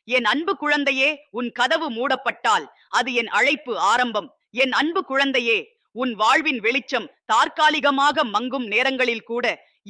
என் அன்பு குழந்தையே, உன் கதவு மூடப்பட்டால் அது என் அழைப்பு ஆரம்பம். என் அன்பு குழந்தையே, உன் வாழ்வின் வெளிச்சம் தற்காலிகமாக மங்கும் நேரங்களில் கூட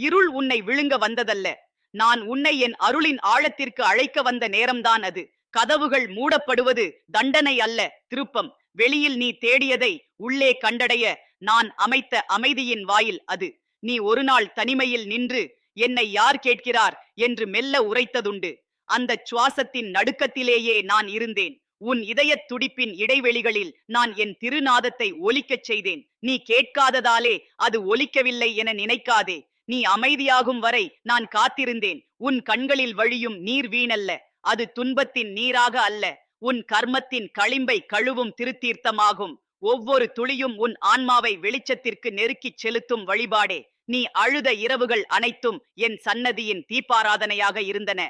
இருள் உன்னை விழுங்க வந்ததல்ல. நான் உன்னை என் அருளின் ஆழத்திற்கு அழைக்க வந்த நேரம்தான் அது. கதவுகள் மூடப்படுவது தண்டனை அல்ல, திருப்பம். வெளியில் நீ தேடியதை உள்ளே கண்டடைய நான் அமைத்த அமைதியின் வாயில் அது. நீ ஒரு நாள் தனிமையில் நின்று என்னை யார் கேட்கிறார் என்று மெல்ல உரைத்ததுண்டு. அந்த சுவாசத்தின் நடுக்கத்திலேயே நான் இருந்தேன். உன் இதயத் துடிப்பின் இடைவெளிகளில் நான் என் திருநாதத்தை ஒலிக்கச் செய்தேன். நீ கேட்காததாலே அது ஒலிக்கவில்லை என நினைக்காதே. நீ அமைதியாகும் வரை நான் காத்திருந்தேன். உன் கண்களில் வழியும் நீர் வீணல்ல, அது துன்பத்தின் நீராக அல்ல, உன் கர்மத்தின் களிம்பை கழுவும் திருத்தீர்த்தமாகும். ஒவ்வொரு துளியும் உன் ஆன்மாவை வெளிச்சத்திற்கு நெருக்கிச் செலுத்தும் வழிபாடே. நீ அழுத இரவுகள் அனைத்தும் என் சன்னதியின் தீபாராதனையாக இருந்தன.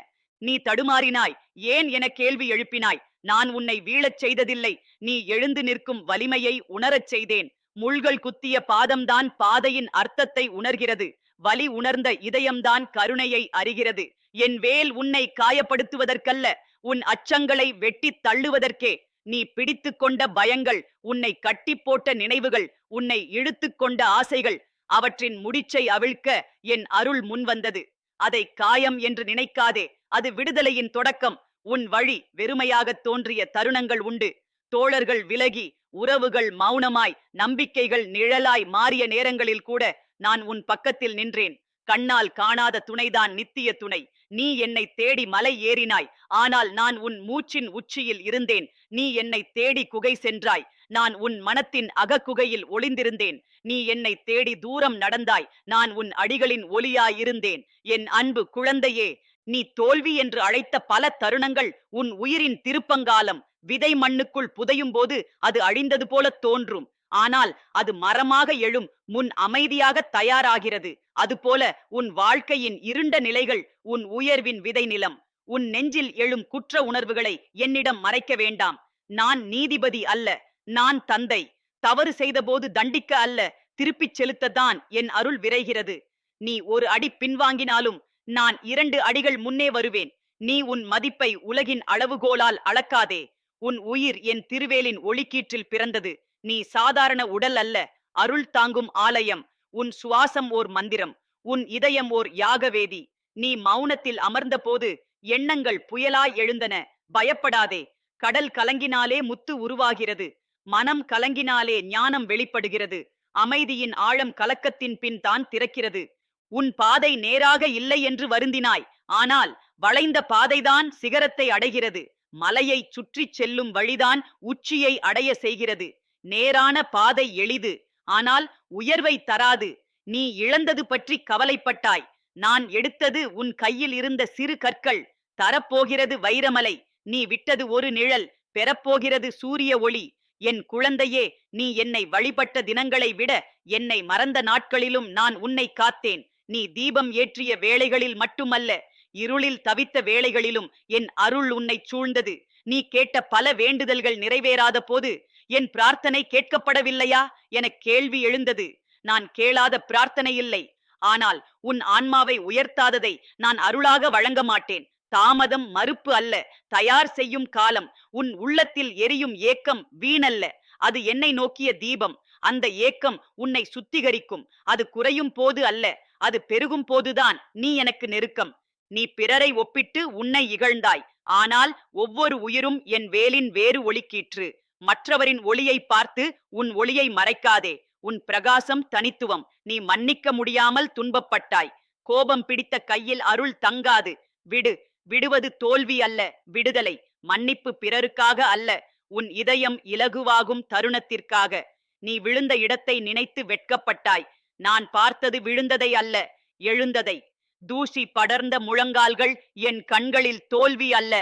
நீ தடுமாறினாய், ஏன் என கேள்வி எழுப்பினாய். நான் உன்னை வீழச் செய்ததில்லை, நீ எழுந்து நிற்கும் வலிமையை உணரச் செய்தேன். முள்கள் குத்திய பாதம்தான் பாதையின் அர்த்தத்தை உணர்கிறது. வலி உணர்ந்த இதயம்தான் கருணையை அறிகிறது. என் வேல் உன்னை காயப்படுத்துவதற்கல்ல, உன் அச்சங்களை வெட்டி தள்ளுவதற்கே. நீ பிடித்து கொண்ட பயங்கள், உன்னை கட்டி போட்ட நினைவுகள், உன்னை இழுத்து கொண்ட ஆசைகள், அவற்றின் முடிச்சை அவிழ்க்க என் அருள் முன்வந்தது. அதை காயம் என்று நினைக்காதே, அது விடுதலையின் தொடக்கம். உன் வழி வெறுமையாக தோன்றிய தருணங்கள் உண்டு. தோழர்கள் விலகி, உறவுகள் மௌனமாய், நம்பிக்கைகள் நிழலாய் மாறிய நேரங்களில் கூட நான் உன் பக்கத்தில் நின்றேன். கண்ணால் காணாத துணைதான் நித்திய துணை. நீ என்னை தேடி மலை ஏறினாய், ஆனால் நான் உன் மூச்சின் உச்சியில் இருந்தேன். நீ என்னை தேடி குகை சென்றாய், நான் உன் மனத்தின் அகக்குகையில் ஒளிந்திருந்தேன். நீ என்னை தேடி தூரம் நடந்தாய், நான் உன் அடிகளின் ஒலியாயிருந்தேன். என் அன்பு குழந்தையே, நீ தோல்வி என்று அழைத்த பல தருணங்கள் உன் உயிரின் திருப்பங்காலம். விதை மண்ணுக்குள் புதையும் போது அது அழிந்தது போல தோன்றும், ஆனால் அது மரமாக எழும் முன் அமைதியாக தயாராகிறது. அதுபோல உன் வாழ்க்கையின் இருண்ட நிலைகள் உன் உயர்வின் விதை நிலம். உன் நெஞ்சில் எழும் குற்ற உணர்வுகளை என்னிடம் மறைக்க வேண்டாம். நான் நீதிபதி அல்ல, நான் தந்தை. தவறு செய்தபோது தண்டிக்க அல்ல, திருப்பிச் செலுத்தத்தான் என் அருள் விரைகிறது. நீ ஒரு அடி பின்வாங்கினாலும் நான் 2 அடிகள் முன்னே வருவேன். நீ உன் மதிப்பை உலகின் அளவுகோலால் அளக்காதே. உன் உயிர் என் திருவேலின் ஒளிக்கீற்றில் பிறந்தது. நீ சாதாரண உடல் அல்ல, அருள் தாங்கும் ஆலயம். உன் சுவாசம் ஓர் மந்திரம், உன் இதயம் ஓர் யாகவேதி. நீ மௌனத்தில் அமர்ந்த போது எண்ணங்கள் புயலாய் எழுந்தன. பயப்படாதே, கடல் கலங்கினாலே முத்து உருவாகிறது. மனம் கலங்கினாலே ஞானம் வெளிப்படுகிறது. அமைதியின் ஆழம் கலக்கத்தின் பின் தான் திறக்கிறது. உன் பாதை நேராக இல்லை என்று வருந்தினாய், ஆனால் வளைந்த பாதைதான் சிகரத்தை அடைகிறது. மலையை சுற்றி செல்லும் வழிதான் உச்சியை அடைய செய்கிறது. நேரான பாதை எளிது, ஆனால் உயர்வை தராது. நீ இழந்தது பற்றி கவலைப்பட்டாய். நான் எடுத்தது உன் கையில் இருந்த சிறு கற்கள். தரப்போகிறது வைரமலை. நீ விட்டது ஒரு நிழல், பெறப்போகிறது சூரிய ஒளி. என் குழந்தையே, நீ என்னை வழிபட்ட தினங்களை விட என்னை மறந்த நாட்களிலும் நான் உன்னை காத்தேன். நீ தீபம் ஏற்றிய வேளைகளில் மட்டுமல்ல, இருளில் தவித்த வேளைகளிலும் என் அருள் உன்னை சூழ்ந்தது. நீ கேட்ட பல வேண்டுதல்கள் நிறைவேறாத போது என் பிரார்த்தனை கேட்கப்படவில்லையா என கேள்வி எழுந்தது. நான் கேளாத பிரார்த்தனை இல்லை, ஆனால் உன் ஆன்மாவை உயர்த்தாததை நான் அருளாக வழங்க மாட்டேன். தாமதம் மறுப்பு அல்ல, தயார் செய்யும் காலம். உன் உள்ளத்தில் எரியும் ஏக்கம் வீணல்ல, அது என்னை நோக்கிய தீபம். அந்த ஏக்கம் உன்னை சுத்திகரிக்கும். அது குறையும் போது அல்ல, அது பெருகும் போதுதான் நீ எனக்கு நெருக்கம். நீ பிறரை ஒப்பிட்டு உன்னை இகழ்ந்தாய், ஆனால் ஒவ்வொரு உயிரும் என் வேலின் வேறு ஒளிக்கீற்று. மற்றவரின் ஒளியை பார்த்து உன் ஒளியை மறைக்காதே. உன் பிரகாசம் தனித்துவம். நீ மன்னிக்க முடியாமல் துன்பப்பட்டாய். கோபம் பிடித்த கையில் அருள் தங்காது. விடு. விடுவது தோல்வி அல்ல, விடுதலை. மன்னிப்பு பிறருக்காக அல்ல, உன் இதயம் இலகுவாகும் தருணத்திற்காக. நீ விழுந்த இடத்தை நினைத்து வெட்கப்பட்டாய். நான் பார்த்தது விழுந்ததை அல்ல, எழுந்ததை. தூசி படர்ந்த முழங்கால்கள் என் கண்களில் தோல்வி அல்ல,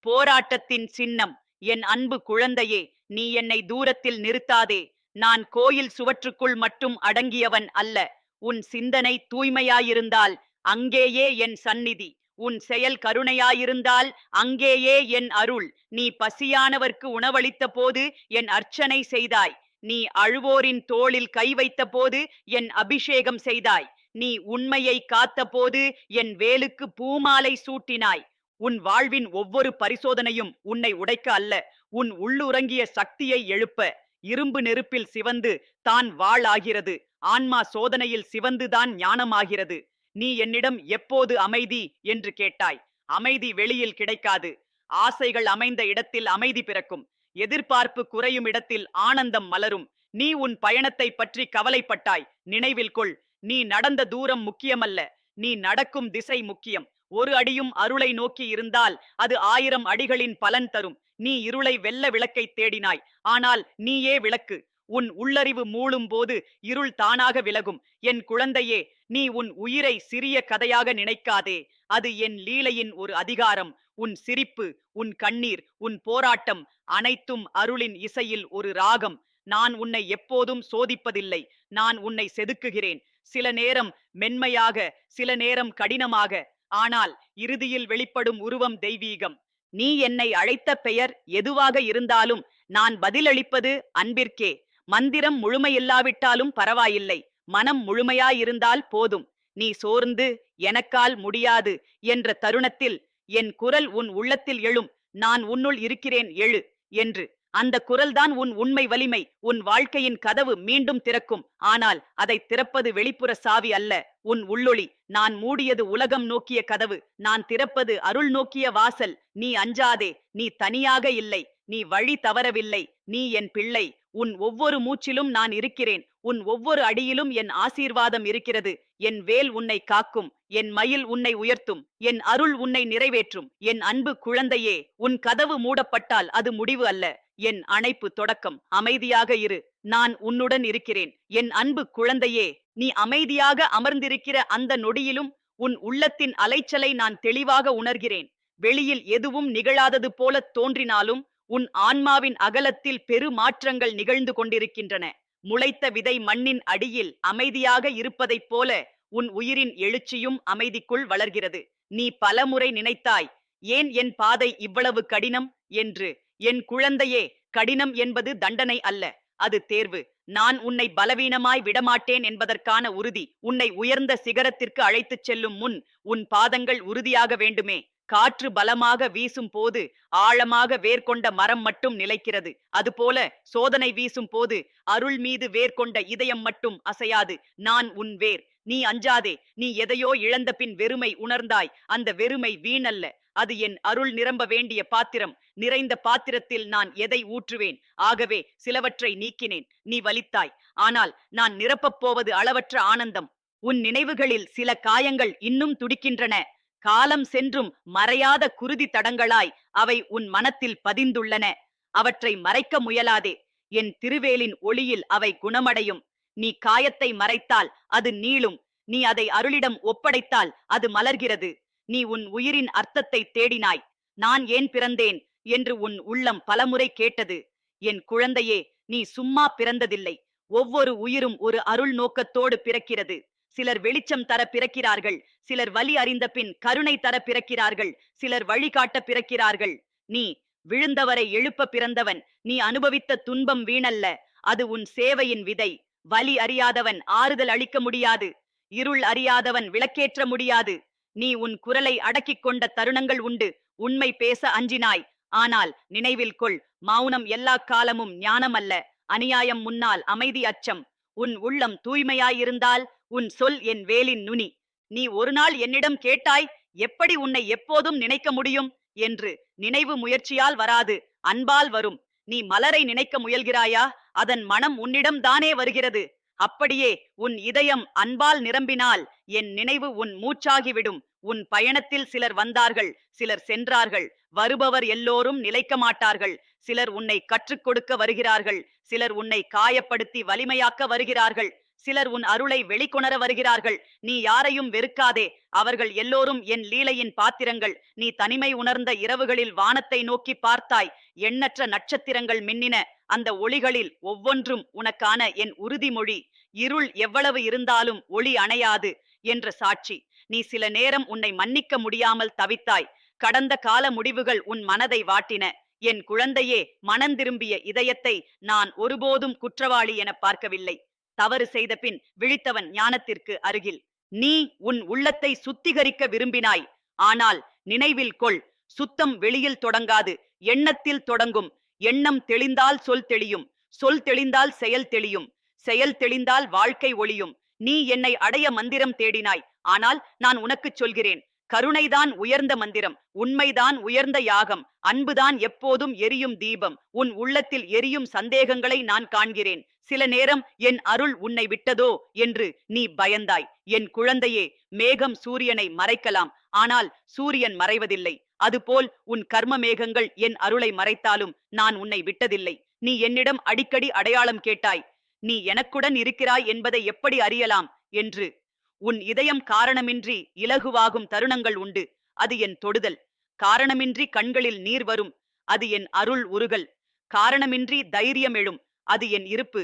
போராட்டத்தின் சின்னம். என் அன்பு குழந்தையே, நீ என்னை தூரத்தில் நிறுத்தாதே. நான் கோயில் சுவற்றுக்குள் மட்டும் அடங்கியவன் அல்ல. உன் சிந்தனை தூய்மையாயிருந்தால் அங்கேயே என் சந்நிதி. உன் செயல் கருணையாயிருந்தால் அங்கேயே என் அருள். நீ பசியானவர்க்கு உணவளித்த போது என் அர்ச்சனை செய்தாய். நீ அழுவோரின் தோளில் கை வைத்த போது என் அபிஷேகம் செய்தாய். நீ உண்மையை காத்த போது என் வேலுக்கு பூமாலை சூட்டினாய். உன் வாழ்வின் ஒவ்வொரு பரிசோதனையும் உன்னை உடைக்க அல்ல, உன் உள்ளுறங்கிய சக்தியை எழுப்ப. இரும்பு நெருப்பில் சிவந்து தான் வாள் ஆகிறது. ஆன்மா சோதனையில் சிவந்துதான் ஞானமாகிறது. நீ என்னிடம் எப்போது அமைதி என்று கேட்டாய். அமைதி வெளியில் கிடைக்காது. ஆசைகள் அமைந்த இடத்தில் அமைதி பிறக்கும். எதிர்பார்ப்பு குறையும் இடத்தில் ஆனந்தம் மலரும். நீ உன் பயணத்தை பற்றி கவலைப்பட்டாய். நினைவில் கொள், நீ நடந்த தூரம் முக்கியமல்ல, நீ நடக்கும் திசை முக்கியம். ஒரு அடியும் அருளை நோக்கி இருந்தால் அது 1000 அடிகளின் பலன் தரும். நீ இருளை வெல்ல விளக்கை தேடினாய், ஆனால் நீயே விளக்கு. உன் உள்ளறிவு மூழும் போது இருள் தானாக விலகும். என் குழந்தையே, நீ உன் உயிரை சிறிய கதையாக நினைக்காதே. அது என் லீலையின் ஒரு அதிகாரம். உன் சிரிப்பு, உன் கண்ணீர், உன் போராட்டம் அனைத்தும் அருளின் இசையில் ஒரு ராகம். நான் உன்னை எப்போதும் சோதிப்பதில்லை, நான் உன்னை செதுக்குகிறேன். சில நேரம் மென்மையாக, சில நேரம் கடினமாக, ஆனால் இறுதியில் வெளிப்படும் உருவம் தெய்வீகம். நீ என்னை அழைத்த பெயர் எதுவாக இருந்தாலும் நான் பதிலளிப்பது அன்பிற்கே. மந்திரம் முழுமையில்லாவிட்டாலும் பரவாயில்லை, மனம் முழுமையாயிருந்தால் போதும். நீ சோர்ந்து எனக்கால் முடியாது என்ற தருணத்தில் என் குரல் உன் உள்ளத்தில் எழும். நான் உன்னுள் இருக்கிறேன், எழு என்று. அந்த குரல்தான் உன் உண்மை வலிமை. உன் வாழ்க்கையின் கதவு மீண்டும் திறக்கும். ஆனால் அதை திறப்பது வெளிப்புற சாவி அல்ல, உன் உள்ளொளி. நான் மூடியது உலகம் நோக்கிய கதவு, நான் திறப்பது அருள் நோக்கிய வாசல். நீ அஞ்சாதே, நீ தனியாக இல்லை, நீ வழி தவறவில்லை, நீ என் பிள்ளை. உன் ஒவ்வொரு மூச்சிலும் நான் இருக்கிறேன், உன் ஒவ்வொரு அடியிலும் என் ஆசீர்வாதம் இருக்கிறது. என் வேல் உன்னை காக்கும், என் மயில் உன்னை உயர்த்தும், என் அருள் உன்னை நிறைவேற்றும். என் அன்பு குழந்தையே, உன் கதவு மூடப்பட்டால் அது முடிவு அல்ல, என் அணைப்பு தொடக்கம். அமைதியாக இரு, நான் உன்னுடன் இருக்கிறேன். என் அன்பு குழந்தையே, நீ அமைதியாக அமர்ந்திருக்கிற அந்த நொடியிலும் உன் உள்ளத்தின் அலைச்சலை நான் தெளிவாக உணர்கிறேன். வெளியில் எதுவும் நிகழாதது போல தோன்றினாலும் உன் ஆன்மாவின் அகலத்தில் பெரு மாற்றங்கள் நிகழ்ந்து கொண்டிருக்கின்றன. முளைத்த விதை மண்ணின் அடியில் அமைதியாக இருப்பதைப் போல உன் உயிரின் எழுச்சியும் அமைதிக்குள் வளர்கிறது. நீ பலமுறை நினைத்தாய், ஏன் என் பாதை இவ்வளவு கடினம் என்று. என் குழந்தையே, கடினம் என்பது தண்டனை அல்ல, அது தேர்வு. நான் உன்னை பலவீனமாய் விடமாட்டேன் என்பதற்கான உறுதி. உன்னை உயர்ந்த சிகரத்திற்கு அழைத்துச் செல்லும் முன் உன் பாதங்கள் உறுதியாக வேண்டுமே. காற்று பலமாக வீசும் போது ஆழமாக வேர்கொண்ட மரம் மட்டும் நிலைக்கிறது. அதுபோல சோதனை வீசும் போது அருள் மீது வேர்கொண்ட இதயம் மட்டும் அசையாது. நான் உன் வேர், நீ அஞ்சாதே. நீ எதையோ இழந்த பின் வெறுமை உணர்ந்தாய். அந்த வெறுமை வீணல்ல, அது என் அருள் நிரம்ப வேண்டிய பாத்திரம். நிறைந்த பாத்திரத்தில் நான் எதை ஊற்றுவேன்? ஆகவே சிலவற்றை நீக்கினேன். நீ வலித்தாய், ஆனால் நான் நிரப்பப் போவது அளவற்ற ஆனந்தம். உன் நினைவுகளில் சில காயங்கள் இன்னும் துடிக்கின்றன. காலம் சென்றும் மறையாத குருதி தடங்களாய் அவை உன் மனத்தில் பதிந்துள்ளன. அவற்றை மறைக்க முயலாதே. என் திருவேலின் ஒளியில் அவை குணமடையும். நீ காயத்தை மறைத்தால் அது நீளும். நீ அதை அருளிடம் ஒப்படைத்தால் அது மலர்கிறது. நீ உன் உயிரின் அர்த்தத்தை தேடினாய். நான் ஏன் பிறந்தேன் என்று உன் உள்ளம் பலமுறை கேட்டது. என் குழந்தையே, நீ சும்மா பிறந்ததில்லை. ஒவ்வொரு உயிரும் ஒரு அருள் நோக்கத்தோடு பிறக்கிறது. சிலர் வெளிச்சம் தர பிறக்கிறார்கள், சிலர் வலி அறிந்த பின் கருணை தர பிறக்கிறார்கள், சிலர் வழிகாட்ட பிறக்கிறார்கள். நீ விழுந்தவரை எழுப்ப பிறந்தவன். நீ அனுபவித்த துன்பம் வீணல்ல, அது உன் சேவையின் விதை. வலி அறியாதவன் ஆறுதல் அளிக்க முடியாது, இருள் அறியாதவன் விளக்கேற்ற முடியாது. நீ உன் குரலை அடக்கிக் கொண்ட தருணங்கள் உண்டு. உண்மை பேச அஞ்சினாய். ஆனால் நினைவில் கொள், மௌனம் எல்லா காலமும் ஞானம் அல்ல. அநியாயம் முன்னால் அமைதி அச்சம். உன் உள்ளம் தூய்மையாயிருந்தால் உன் சொல் என் வேலின் நுனி. நீ ஒரு நாள் என்னிடம் கேட்டாய், எப்படி உன்னை எப்போதும் நினைக்க முடியும் என்று. நினைவு முயற்சியால் வராது, அன்பால் வரும். நீ மலரை நினைக்க முயல்கிறாயா? அதன் மனம் உன்னிடம் தானே வருகிறது. அப்படியே உன் இதயம் அன்பால் நிரம்பினால் என் நினைவு உன் மூச்சாகிவிடும். உன் பயணத்தில் சிலர் வந்தார்கள், சிலர் சென்றார்கள். வருபவர் எல்லோரும் நிலைக்க மாட்டார்கள். சிலர் உன்னை கற்றுக் கொடுக்க வருகிறார்கள், சிலர் உன்னை காயப்படுத்தி வலிமையாக்க வருகிறார்கள், சிலர் உன் அருளை வெளிக்கொணர வருகிறார்கள். நீ யாரையும் வெறுக்காதே, அவர்கள் எல்லோரும் என் லீலையின் பாத்திரங்கள். நீ தனிமை உணர்ந்த இரவுகளில் வானத்தை நோக்கி பார்த்தாய். எண்ணற்ற நட்சத்திரங்கள் மின்னின. அந்த ஒளிகளில் ஒவ்வொன்றும் உனக்கான என் உறுதிமொழி. இருள் எவ்வளவு இருந்தாலும் ஒளி அணையாது என்ற சாட்சி. நீ சில நேரம் உன்னை மன்னிக்க முடியாமல் தவித்தாய். கடந்த கால முடிவுகள் உன் மனதை வாட்டின. என் குழந்தையே, மனந்திரும்பிய இதயத்தை நான் ஒருபோதும் குற்றவாளி என பார்க்கவில்லை. தவறு செய்த பின் விழித்தவன் ஞானத்திற்கு அருகில். நீ உன் உள்ளத்தை சுத்திகரிக்க விரும்பினாய். ஆனால் நினைவில் கொள், சுத்தம் வெளியில் தொடங்காது, எண்ணத்தில் தொடங்கும். எண்ணம் தெளிந்தால் சொல் தெளியும், சொல் தெளிந்தால் செயல் தெளியும், செயல் தெளிந்தால் வாழ்க்கை ஒளியும். நீ என்னை அடைய மந்திரம் தேடினாய், ஆனால் நான் உனக்குச் சொல்கிறேன், கருணைதான் உயர்ந்த மந்திரம், உண்மைதான் உயர்ந்த யாகம், அன்புதான் எப்போதும் எரியும் தீபம். உன் உள்ளத்தில் எரியும் சந்தேகங்களை நான் காண்கிறேன். சில நேரம் என் அருள் உன்னை விட்டதோ என்று நீ பயந்தாய். என் குழந்தையே, மேகம் சூரியனை மறைக்கலாம், ஆனால் சூரியன் மறைவதில்லை. அதுபோல் உன் கர்ம மேகங்கள் என் அருளை மறைத்தாலும் நான் உன்னை விட்டதில்லை. நீ என்னிடம் அடிக்கடி அடையாளம் கேட்டாய். நீ எனக்குடன் இருக்கிறாய் என்பதை எப்படி அறியலாம் என்று. உன் இதயம் காரணமின்றி இலகுவாகும் தருணங்கள் உண்டு, அது என் தொடுதல். காரணமின்றி கண்களில் நீர் வரும், அது என் அருள் உருகல். காரணமின்றி தைரியம் எழும், அது என் இருப்பு.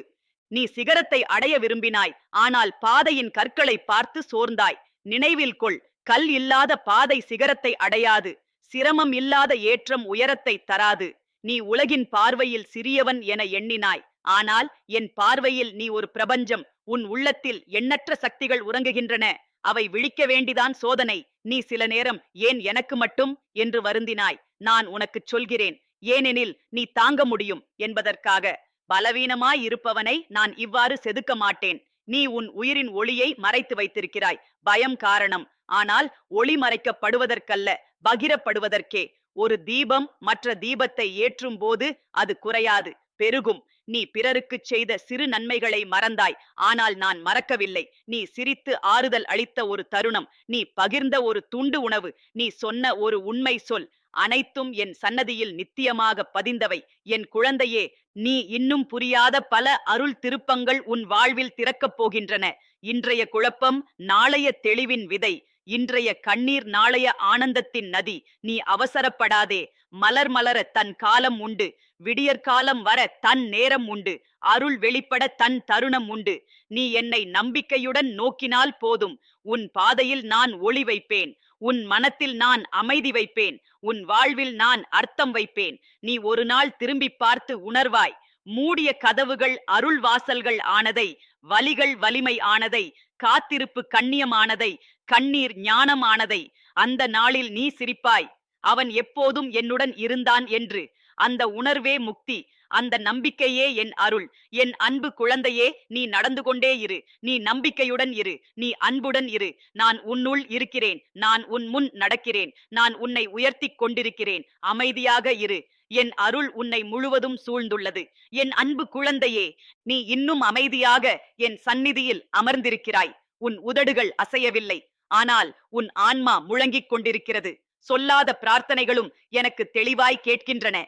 நீ சிகரத்தை அடைய விரும்பினாய், ஆனால் பாதையின் கற்களை பார்த்து சோர்ந்தாய். நினைவில் கொள், கல் இல்லாத பாதை சிகரத்தை அடையாது, சிரமம் இல்லாத ஏற்றம் உயரத்தை தராது. நீ உலகின் பார்வையில் சிறியவன் என எண்ணினாய், ஆனால் என் பார்வையில் நீ ஒரு பிரபஞ்சம். உன் உள்ளத்தில் எண்ணற்ற சக்திகள் உறங்குகின்றன, அவை விழிக்க வேண்டிதான் சோதனை. நீ சில நேரம் ஏன் எனக்கு மட்டும் என்று வருந்தினாய். நான் உனக்குச் சொல்கிறேன், ஏனெனில் நீ தாங்க முடியும் என்பதற்காக. பலவீனமாய் இருப்பவனை நான் இவ்வாறு செதுக்க மாட்டேன். நீ உன் உயிரின் ஒளியை மறைத்து வைத்திருக்கிறாய், பயம் காரணம். ஆனால் ஒளி மறைக்கப்படுவதற்கல்ல, பகிரப்படுவதற்கே. ஒரு தீபம் மற்ற தீபத்தை ஏற்றும் போது அது குறையாது, பெருகும். நீ பிறருக்கு செய்த சிறு நன்மைகளை மறந்தாய், ஆனால் நான் மறக்கவில்லை. நீ சிரித்து ஆறுதல் அளித்த ஒரு தருணம், நீ பகிர்ந்த ஒரு துண்டு உணவு, நீ சொன்ன ஒரு உண்மை சொல், அனைத்தும் என் சன்னதியில் நித்தியமாக பதிந்தவை. என் குழந்தையே, நீ இன்னும் புரியாத பல அருள் திருப்பங்கள் உன் வாழ்வில் திறக்கப் போகின்றன. இன்றைய குழப்பம் நாளைய தெளிவின் விதை, இன்றைய கண்ணீர் நாளைய ஆனந்தத்தின் நதி. நீ அவசரப்படாதே. மலர் மலர தன் காலம் உண்டு, விடியற்காலம் வர தன் நேரம் உண்டு, அருள் வெளிப்பட தன் தருணம் உண்டு. நீ என்னை நம்பிக்கையுடன் நோக்கினால் போதும். உன் பாதையில் நான் ஒளி வைப்பேன், உன் மனத்தில் நான் அமைதி வைப்பேன், உன் வாழ்வில் நான் அர்த்தம் வைப்பேன். நீ ஒரு நாள் திரும்பி பார்த்து உணர்வாய், மூடிய கதவுகள் அருள் வாசல்கள் ஆனதை, வலிகள் வலிமை ஆனதை, காத்திருப்பு கண்ணியமானதை, கண்ணீர் ஞானமானதை. அந்த நாளில் நீ சிரிப்பாய், அவன் எப்போதும் என்னுடன் இருந்தான் என்று. அந்த உணர்வே முக்தி, அந்த நம்பிக்கையே என் அருள். என் அன்பு குழந்தையே, நீ நடந்து கொண்டே இரு, நீ நம்பிக்கையுடன் இரு, நீ அன்புடன் இரு. நான் உன்னுள் இருக்கிறேன், நான் உன் முன் நடக்கிறேன், நான் உன்னை உயர்த்தி கொண்டிருக்கிறேன். அமைதியாக இரு, என் அருள் உன்னை முழுவதும் சூழ்ந்துள்ளது. என் அன்பு குழந்தையே, நீ இன்னும் அமைதியாக என் சந்நிதியில் அமர்ந்திருக்கிறாய். உன் உதடுகள் அசையவில்லை, ஆனால் உன் ஆன்மா முழங்கிக் கொண்டிருக்கிறது. சொல்லாத பிரார்த்தனைகளும் எனக்கு தெளிவாய் கேட்கின்றன.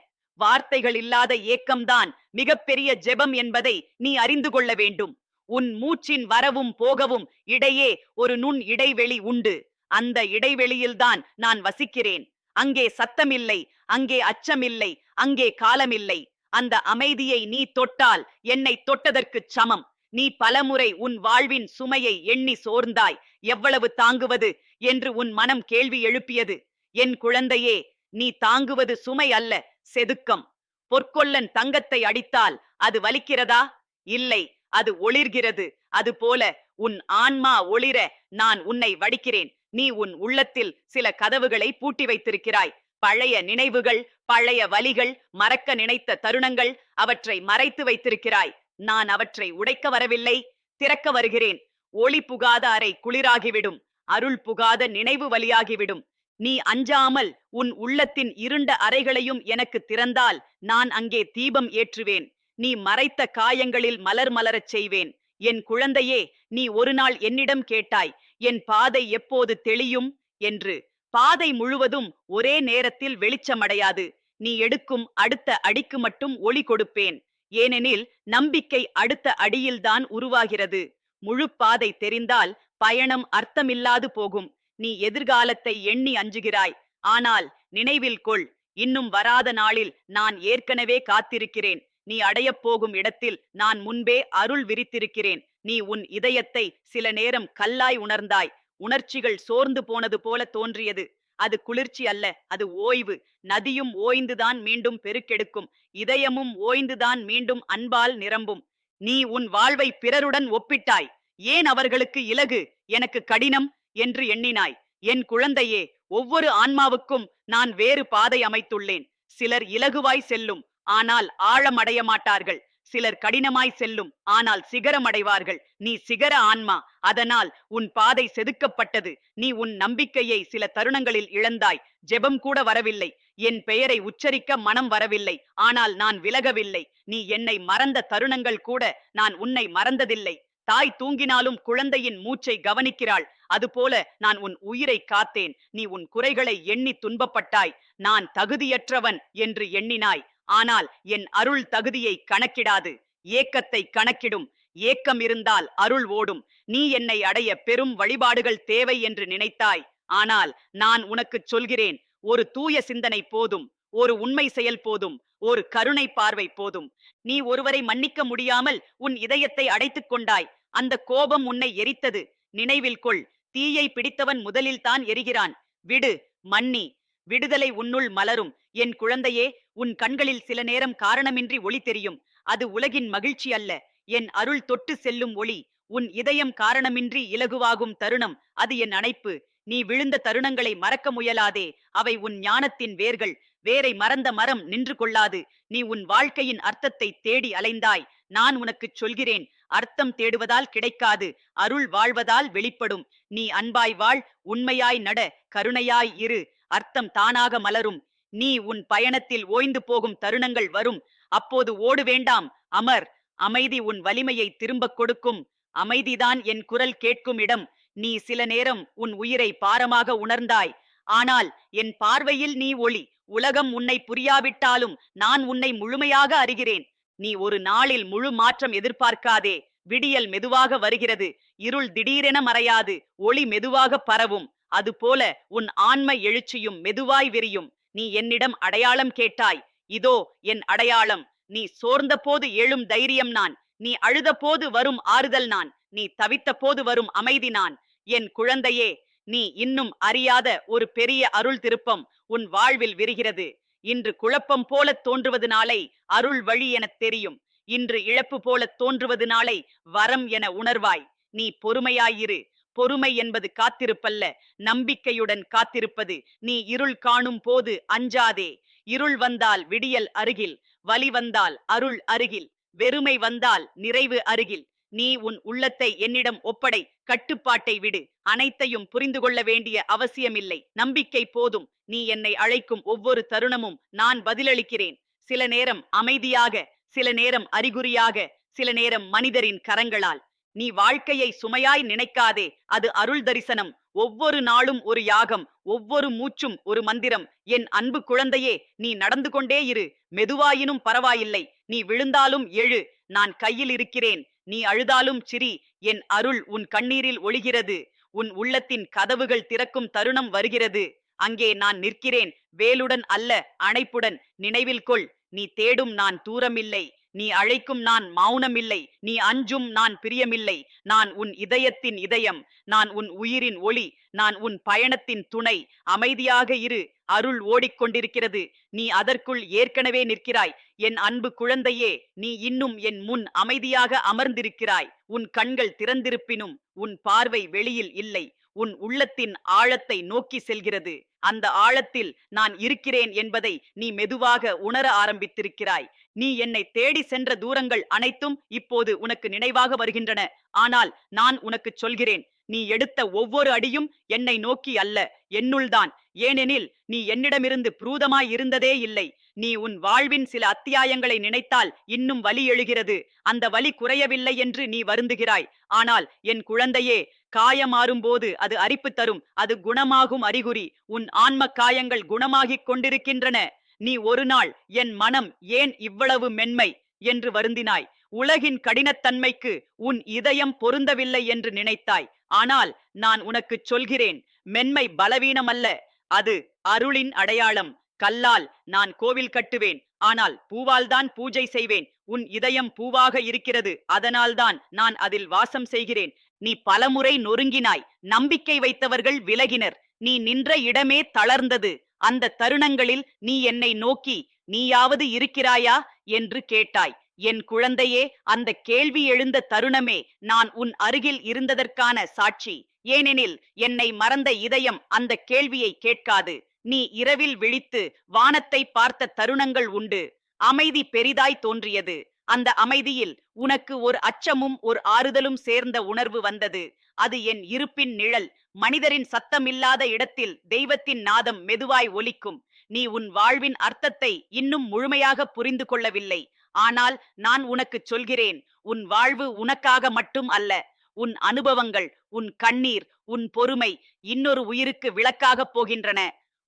வார்த்தைகள் இல்லாத ஏக்கம்தான் மிகப்பெரிய ஜெபம் என்பதை நீ அறிந்து கொள்ள வேண்டும். உன் மூச்சின் வரவும் போகவும் இடையே ஒரு நுண் இடைவெளி உண்டு. அந்த இடைவெளியில்தான் நான் வசிக்கிறேன். அங்கே சத்தமில்லை, அங்கே அச்சமில்லை, அங்கே காலமில்லை. அந்த அமைதியை நீ தொட்டால் என்னை தொட்டதற்குச் சமம். நீ பலமுறை உன் வாழ்வின் சுமையை எண்ணி சோர்ந்தாய். எவ்வளவு தாங்குவது என்று உன் மனம் கேள்வி எழுப்பியது. என் குழந்தையே, நீ தாங்குவது சுமை அல்ல, செதுக்கம். பொற்கொல்லன் தங்கத்தை அடித்தால் அது வலிக்கிறதா? இல்லை, அது ஒளிர்கிறது. அதுபோல உன் ஆன்மா ஒளிர நான் உன்னை வடிக்கிறேன். நீ உன் உள்ளத்தில் சில கதவுகளை பூட்டி வைத்திருக்கிறாய். பழைய நினைவுகள், பழைய வலிகள், மறக்க நினைத்த தருணங்கள், அவற்றை மறைத்து வைத்திருக்கிறாய். நான் அவற்றை உடைக்க வரவில்லை, திறக்க வருகிறேன். ஒளி புகாத அறை குளிராகிவிடும், அருள் புகாத நினைவு வலியாகிவிடும். நீ அஞ்சாமல் உன் உள்ளத்தின் இருண்ட அறைகளையும் எனக்கு திறந்தால் நான் அங்கே தீபம் ஏற்றுவேன். நீ மறைத்த காயங்களில் மலர் மலரச் செய்வேன். என் குழந்தையே, நீ ஒரு நாள் என்னிடம் கேட்டாய், என் பாதை எப்போது தெளியும் என்று. பாதை முழுவதும் ஒரே நேரத்தில் வெளிச்சமடையாது. நீ எடுக்கும் அடுத்த அடிக்கு மட்டும் ஒளி கொடுப்பேன். ஏனெனில் நம்பிக்கை அடுத்த அடியில்தான் உருவாகிறது. முழு பாதை தெரிந்தால் பயணம் அர்த்தமில்லாது போகும். நீ எதிர்காலத்தை எண்ணி அஞ்சுகிறாய், ஆனால் நினைவில் கொள், இன்னும் வராத நாளில் நான் ஏற்கனவே காத்திருக்கிறேன். நீ அடையப் போகும் இடத்தில் நான் முன்பே அருள் விரித்திருக்கிறேன். நீ உன் இதயத்தை சில நேரம் கல்லாய் உணர்ந்தாய். உணர்ச்சிகள் சோர்ந்து போனது போல தோன்றியது. அது குளிர்ச்சி அல்ல, அது ஓய்வு. நதியும் ஓய்ந்துதான் மீண்டும் பெருக்கெடுக்கும், இதயமும் ஓய்ந்துதான் மீண்டும் அன்பால் நிரம்பும். நீ உன் வாழ்வை பிறருடன் ஒப்பிட்டாய். ஏன் அவர்களுக்கு இலகு, எனக்கு கடினம் என்று எண்ணினாய். என் குழந்தையே, ஒவ்வொரு ஆன்மாவுக்கும் நான் வேறு பாதை அமைத்துள்ளேன். சிலர் இலகுவாய் செல்லும், ஆனால் ஆழம் அடைய மாட்டார்கள். சிலர் கடினமாய் செல்லும், ஆனால் சிகரம் அடைவார்கள். நீ சிகர ஆன்மா, அதனால் உன் பாதை செதுக்கப்பட்டது. நீ உன் நம்பிக்கையை சில தருணங்களில் இழந்தாய். ஜெபம் கூட வரவில்லை. என் பெயரை உச்சரிக்க மனம் வரவில்லை. ஆனால் நான் விலகவில்லை. நீ என்னை மறந்த தருணங்கள் கூட நான் உன்னை மறந்ததில்லை. தாய் தூங்கினாலும் குழந்தையின் மூச்சை கவனிக்கிறாள். அதுபோல நான் உன் உயிரை காத்தேன். நீ உன் குறைகளை எண்ணி துன்பப்பட்டாய். நான் தகுதியற்றவன் என்று எண்ணினாய். ஆனால் என் அருள் தகுதியை கணக்கிடாது, ஏக்கத்தை கணக்கிடும். ஏக்கம் இருந்தால் அருள் ஓடும். நீ என்னை அடைய பெரும் வழிபாடுகள் தேவை என்று நினைத்தாய். ஆனால் நான் உனக்கு சொல்கிறேன், ஒரு தூய சிந்தனை போதும், ஒரு உண்மை செயல் போதும், ஒரு கருணை பார்வை போதும். நீ ஒருவரை மன்னிக்க முடியாமல் உன் இதயத்தை அடைத்துக் கொண்டாய். அந்த கோபம் உன்னை எரித்தது. நினைவில் கொள், தீயை பிடித்தவன் முதலில் தான் எரிகிறான். விடு, மன்னி, விடுதலை உன்னுள் மலரும். என் குழந்தையே, உன் கண்களில் சில நேரம் காரணமின்றி ஒளி தெரியும். அது உலகின் மகிழ்ச்சி அல்ல, என் அருள் தொட்டு செல்லும் ஒளி. உன் இதயம் காரணமின்றி இலகுவாகும் தருணம், அது என் அணைப்பு. நீ விழுந்த தருணங்களை மறக்க முயலாதே. அவை உன் ஞானத்தின் வேர்கள். வேரை மறந்த மரம் நின்று கொள்ளாது. நீ உன் வாழ்க்கையின் அர்த்தத்தை தேடி அலைந்தாய். நான் உனக்குச் சொல்கிறேன், அர்த்தம் தேடுவதால் கிடைக்காது, அருள் வாழ்வதால் வெளிப்படும். நீ அன்பாய் வாழ், உண்மையாய் நட, கருணையாய் இரு. அர்த்தம் தானாக மலரும். நீ உன் பயணத்தில் ஓய்ந்து போகும் தருணங்கள் வரும். அப்போது ஓடு வேண்டாம், அமர். அமைதி உன் வலிமையை திரும்பக் கொடுக்கும். அமைதிதான் என் குரல் கேட்கும் இடம். நீ சில நேரம் உன் உயிரை பாரமாக உணர்ந்தாய். ஆனால் என் பார்வையில் நீ ஒளி. உலகம் உன்னை புரியாவிட்டாலும் நான் உன்னை முழுமையாக அறிகிறேன். நீ ஒரு நாளில் முழு மாற்றம் எதிர்பார்க்காதே. விடியல் மெதுவாக வருகிறது. இருள் திடீரென மறையாது, ஒளி மெதுவாக பரவும். அதுபோல உன் ஆன்ம எழுச்சியும் மெதுவாய் விரியும். நீ என்னிடம் அடையாளம் கேட்டாய். இதோ என் அடையாளம். நீ சோர்ந்த போது எழும் தைரியம் நான். நீ அழுத போது வரும் ஆறுதல் நான். நீ தவித்த போது வரும் அமைதி நான். என் குழந்தையே, நீ இன்னும் அறியாத ஒரு பெரிய அருள் திருப்பம் உன் வாழ்வில் விரிகிறது. இன்று குழப்பம் போல தோன்றுவது நாளை அருள் வழி எனத் தெரியும். இன்று இழப்பு போல தோன்றுவது நாளை வரம் என உணர்வாய். நீ பொறுமையாயிரு. பொறுமை என்பது காத்திருப்பல்ல, நம்பிக்கையுடன் காத்திருப்பது. நீ இருள் காணும் போது அஞ்சாதே. இருள் வந்தால் விடியல் அருகில், வலி வந்தால் அருள் அருகில், வெறுமை வந்தால் நிறைவு அருகில். நீ உன் உள்ளத்தை என்னிடம் ஒப்படை. கட்டுப்பாட்டை விடு. அனைத்தையும் புரிந்து கொள்ள வேண்டிய அவசியமில்லை. நம்பிக்கை போதும். நீ என்னை அழைக்கும் ஒவ்வொரு தருணமும் நான் பதிலளிக்கிறேன். சில நேரம் அமைதியாக, சில நேரம் அறிகுறியாக, சில நேரம் மனிதரின் கரங்களால். நீ வாழ்க்கையை சுமையாய் நினைக்காதே, அது அருள் தரிசனம். ஒவ்வொரு நாளும் ஒரு யாகம், ஒவ்வொரு மூச்சும் ஒரு மந்திரம். என் அன்பு குழந்தையே, நீ நடந்து கொண்டே இரு. மெதுவாயினும் பரவாயில்லை. நீ விழுந்தாலும் எழு, நான் கையில் இருக்கிறேன். நீ அழுதாலும் சிரி, என் அருள் உன் கண்ணீரில் ஒளிகிறது. உன் உள்ளத்தின் கதவுகள் திறக்கும் தருணம் வருகிறது. அங்கே நான் நிற்கிறேன், வேலுடன் அல்ல, அணைப்புடன். நினைவில் கொள், நீ தேடும் நான் தூரமில்லை. நீ அழைக்கும் நான் மௌனமில்லை. நீ அஞ்சும் நான் பிரியமில்லை. நான் உன் இதயத்தின் இதயம். நான் உன் உயிரின் ஒளி. நான் உன் பயணத்தின் துணை. அமைதியாக இரு, அருள் ஓடிக்கொண்டிருக்கிறது. நீ அதற்குள் ஏற்கனவே நிற்கிறாய். என் அன்பு குழந்தையே, நீ இன்னும் என் முன் அமைதியாக அமர்ந்திருக்கிறாய். உன் கண்கள் திறந்திருப்பினும் உன் பார்வை வெளியில் இல்லை. உன் உள்ளத்தின் ஆழத்தை நோக்கி செல்கிறது. அந்த ஆழத்தில் நான் இருக்கிறேன் என்பதை நீ மெதுவாக உணர ஆரம்பித்திருக்கிறாய். நீ என்னை தேடி சென்ற தூரங்கள் அனைத்தும் இப்போது உனக்கு நினைவாக வருகின்றன. ஆனால் நான் உனக்கு சொல்கிறேன், நீ எடுத்த ஒவ்வொரு அடியும் என்னை நோக்கி அல்ல, என்னுள்தான். ஏனெனில் நீ என்னிடமிருந்து பிரூதமாய் இருந்ததே இல்லை. நீ உன் வாழ்வின் சில அத்தியாயங்களை நினைத்தால் இன்னும் வலி எழுகிறது. அந்த வலி குறையவில்லை என்று நீ வருந்துகிறாய். ஆனால் என் குழந்தையே, காயமாறும் போது அது அரிப்பு தரும். அது குணமாகும் அறிகுறி. உன் ஆன்ம காயங்கள் குணமாகிக் கொண்டிருக்கின்றன. நீ ஒரு நாள் என் மனம் ஏன் இவ்வளவு மென்மை என்று வருந்தினாய். உலகின் கடினத்தன்மைக்கு உன் இதயம் பொருந்தவில்லை என்று நினைத்தாய். ஆனால் நான் உனக்கு சொல்கிறேன், மென்மை பலவீனம் அல்ல, அது அருளின் அடையாளம். கல்லால் நான் கோவில் கட்டுவேன், ஆனால் பூவால் தான் பூஜை செய்வேன். உன் இதயம் பூவாக இருக்கிறது, அதனால்தான் நான் அதில் வாசம் செய்கிறேன். நீ பலமுறை நொறுங்கினாய். நம்பிக்கை வைத்தவர்கள் விலகினர். நீ நின்ற இடமே தளர்ந்தது. அந்த தருணங்களில் நீ என்னை நோக்கி, நீயாவது இருக்கிறாயா என்று கேட்டாய். என் குழந்தையே, அந்த கேள்வி எழுந்த தருணமே நான் உன் அருகில் இருந்ததற்கான சாட்சி. ஏனெனில் என்னை மறந்த இதயம் அந்த கேள்வியை கேட்காது. நீ இரவில் விழித்து வானத்தை பார்த்த தருணங்கள் உண்டு. அமைதி பெரிதாய் தோன்றியது. அந்த அமைதியில் உனக்கு ஒரு அச்சமும் ஒரு ஆறுதலும் சேர்ந்த உணர்வு வந்தது. அது என் இருப்பின் நிழல். மனிதரின் சத்தமில்லாத இடத்தில் தெய்வத்தின் நாதம் மெதுவாய் ஒலிக்கும். நீ உன் வாழ்வின் அர்த்தத்தை இன்னும் முழுமையாக புரிந்து கொள்ளவில்லை. ஆனால் நான் உனக்கு சொல்கிறேன், உன் வாழ்வு உனக்காக மட்டும் அல்ல. உன் அனுபவங்கள், உன் கண்ணீர், உன் பொறுமை இன்னொரு உயிருக்கு விளக்காகப் போகின்றன.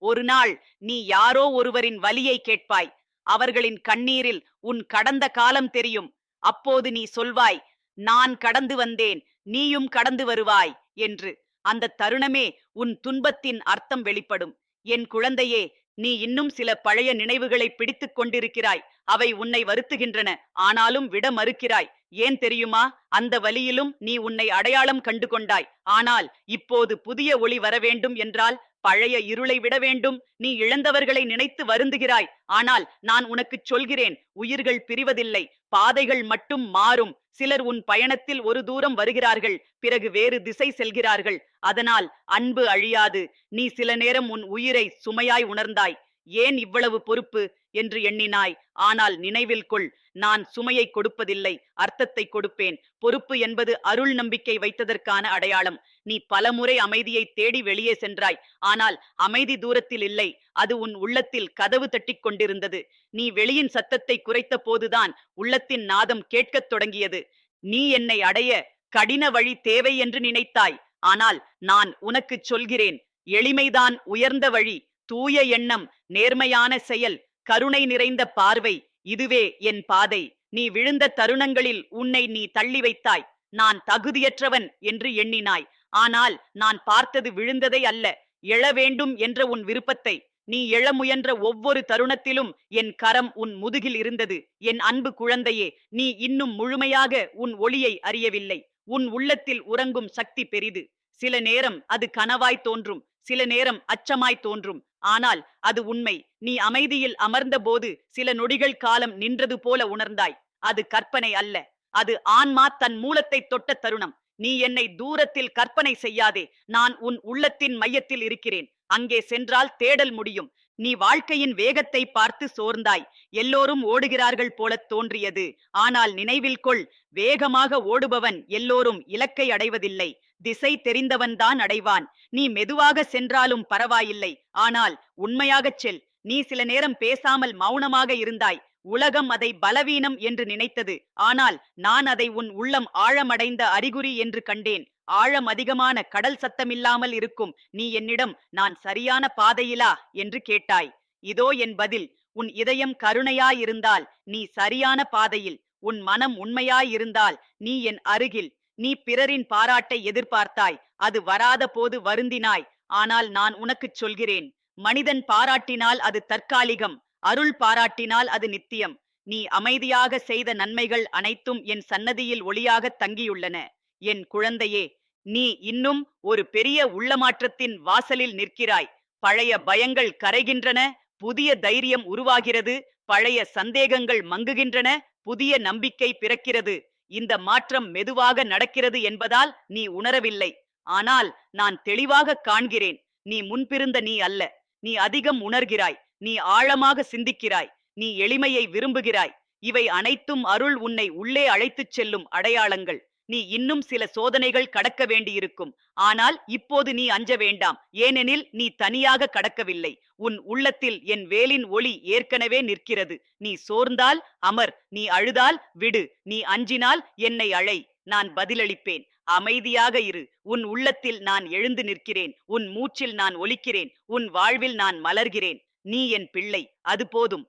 ஒரு நாள் நீ யாரோ ஒருவரின் வலியை கேட்பாய். அவர்களின் கண்ணீரில் உன் கடந்த காலம் தெரியும். அப்போது நீ சொல்வாய், நான் கடந்து வந்தேன், நீயும் கடந்து வருவாய் என்று. அந்த தருணமே உன் துன்பத்தின் அர்த்தம் வெளிப்படும். என் குழந்தையே, நீ இன்னும் சில பழைய நினைவுகளை பிடித்துக் கொண்டிருக்கிறாய். அவை உன்னை வருத்துகின்றன. ஆனாலும் விட மறுக்கிறாய். ஏன் தெரியுமா? அந்த வலியிலும் நீ உன்னை அடையாளம் கண்டு கொண்டாய். ஆனால் இப்போது புதிய ஒளி வர வேண்டும் என்றால் பழைய இருளை விட வேண்டும். நீ இழந்தவர்களை நினைத்து வருந்துகிறாய். ஆனால் நான் உனக்குச் சொல்கிறேன், உயிர்கள் பிரிவதில்லை, பாதைகள் மட்டும் மாறும். சிலர் உன் பயணத்தில் ஒரு தூரம் வருகிறார்கள், பிறகு வேறு திசை செல்கிறார்கள். அதனால் அன்பு அழியாது. நீ சில நேரம் உன் உயிரை சுமையாய் உணர்ந்தாய். ஏன் இவ்வளவு பொறுப்பு என்று எண்ணினாய். ஆனால் நினைவில் கொள், நான் சுமையை கொடுப்பதில்லை, அர்த்தத்தை கொடுப்பேன். பொறுப்பு என்பது அருள் நம்பிக்கை வைத்ததற்கான அடையாளம். நீ பலமுறை அமைதியை தேடி வெளியே சென்றாய். ஆனால் அமைதி தூரத்தில் இல்லை, அது உன் உள்ளத்தில் கதவு தட்டிக் கொண்டிருந்தது. நீ வெளியின் சத்தத்தை குறைத்த போதுதான் உள்ளத்தின் நாதம் கேட்கத் தொடங்கியது. நீ என்னை அடைய கடின வழி தேவை என்று நினைத்தாய். ஆனால் நான் உனக்குச் சொல்கிறேன், எளிமைதான் உயர்ந்த வழி. தூய எண்ணம், நேர்மையான செயல், கருணை நிறைந்த பார்வை, இதுவே என் பாதை. நீ விழுந்த தருணங்களில் உன்னை நீ தள்ளி வைத்தாய். நான் தகுதியற்றவன் என்று எண்ணினாய். ஆனால் நான் பார்த்தது விழுந்ததை அல்ல, எழ வேண்டும் என்ற உன் விருப்பத்தை. நீ எழ முயன்ற ஒவ்வொரு தருணத்திலும் என் கரம் உன் முதுகில் இருந்தது. என் அன்பு குழந்தையே, நீ இன்னும் முழுமையாக உன் ஒளியை அறியவில்லை. உன் உள்ளத்தில் உறங்கும் சக்தி பெரிது. சில நேரம் அது கனவாய் தோன்றும், சில நேரம் அச்சமாய் தோன்றும். ஆனால் அது உண்மை. நீ அமைதியில் அமர்ந்த போது சில நொடிகள் காலம் நின்றது போல உணர்ந்தாய். அது கற்பனை அல்ல, அது ஆன்மா தன் மூலத்தை தொட்ட தருணம். நீ என்னை தூரத்தில் கற்பனை செய்யாதே. நான் உன் உள்ளத்தின் மையத்தில் இருக்கிறேன். அங்கே சென்றால் தேடல் முடியும். நீ வாழ்க்கையின் வேகத்தை பார்த்து சோர்ந்தாய். எல்லோரும் ஓடுகிறார்கள் போலத் தோன்றியது. ஆனால் நினைவில் கொள், வேகமாக ஓடுபவன் எல்லோரும் இலக்கை அடைவதில்லை. திசை தெரிந்தவன்தான் அடைவான். நீ மெதுவாக சென்றாலும் பரவாயில்லை, ஆனால் உண்மையாகச் செல். நீ சில நேரம் பேசாமல் மௌனமாக இருந்தாய். உலகம் அதை பலவீனம் என்று நினைத்தது. ஆனால் நான் அதை உன் உள்ளம் ஆழமடைந்த அறிகுறி என்று கண்டேன். ஆழம் அதிகமான கடல் சத்தமில்லாமல் இருக்கும். நீ என்னிடம், நான் சரியான பாதையிலா என்று கேட்டாய். இதோ என் பதில். உன் இதயம் கருணையாயிருந்தால் நீ சரியான பாதையில். உன் மனம் உண்மையாயிருந்தால் நீ என் அருகில். நீ பிறரின் பாராட்டை எதிர்பார்த்தாய். அது வராத போது வருந்தினாய். ஆனால் நான் உனக்குச் சொல்கிறேன், மனிதன் பாராட்டினால் அது தற்காலிகம், அருள் பாராட்டினால் அது நித்தியம். நீ அமைதியாக செய்த நன்மைகள் அனைத்தும் என் சன்னதியில் ஒளியாக தங்கியுள்ளன. என் குழந்தையே, நீ இன்னும் ஒரு பெரிய உள்ளமாற்றத்தின் வாசலில் நிற்கிறாய். பழைய பயங்கள் கரைகின்றன, புதிய தைரியம் உருவாகிறது. பழைய சந்தேகங்கள் மங்குகின்றன, புதிய நம்பிக்கை பிறக்கிறது. இந்த மாற்றம் மெதுவாக நடக்கிறது என்பதால் நீ உணரவில்லை. ஆனால் நான் தெளிவாக காண்கிறேன். நீ முன்பிருந்த நீ அல்ல. நீ அதிகம் உணர்கிறாய். நீ ஆழமாக சிந்திக்கிறாய். நீ எளிமையை விரும்புகிறாய். இவை அனைத்தும் அருள் உன்னை உள்ளே அழைத்துச் செல்லும் அடையாளங்கள். நீ இன்னும் சில சோதனைகள் கடக்க வேண்டியிருக்கும். ஆனால் இப்போது நீ அஞ்ச வேண்டாம். ஏனெனில் நீ தனியாக கடக்கவில்லை. உன் உள்ளத்தில் என் வேலின் ஒளி ஏற்கனவே நிற்கிறது. நீ சோர்ந்தால் அமர், நீ அழுதால் விடு, நீ அஞ்சினால் என்னை அழை. நான் பதிலளிப்பேன். அமைதியாக இரு. உன் உள்ளத்தில் நான் எழுந்து நிற்கிறேன். உன் மூச்சில் நான் ஒலிக்கிறேன். உன் வாழ்வில் நான் மலர்கிறேன். நீ என் பிள்ளை, அது போதும்.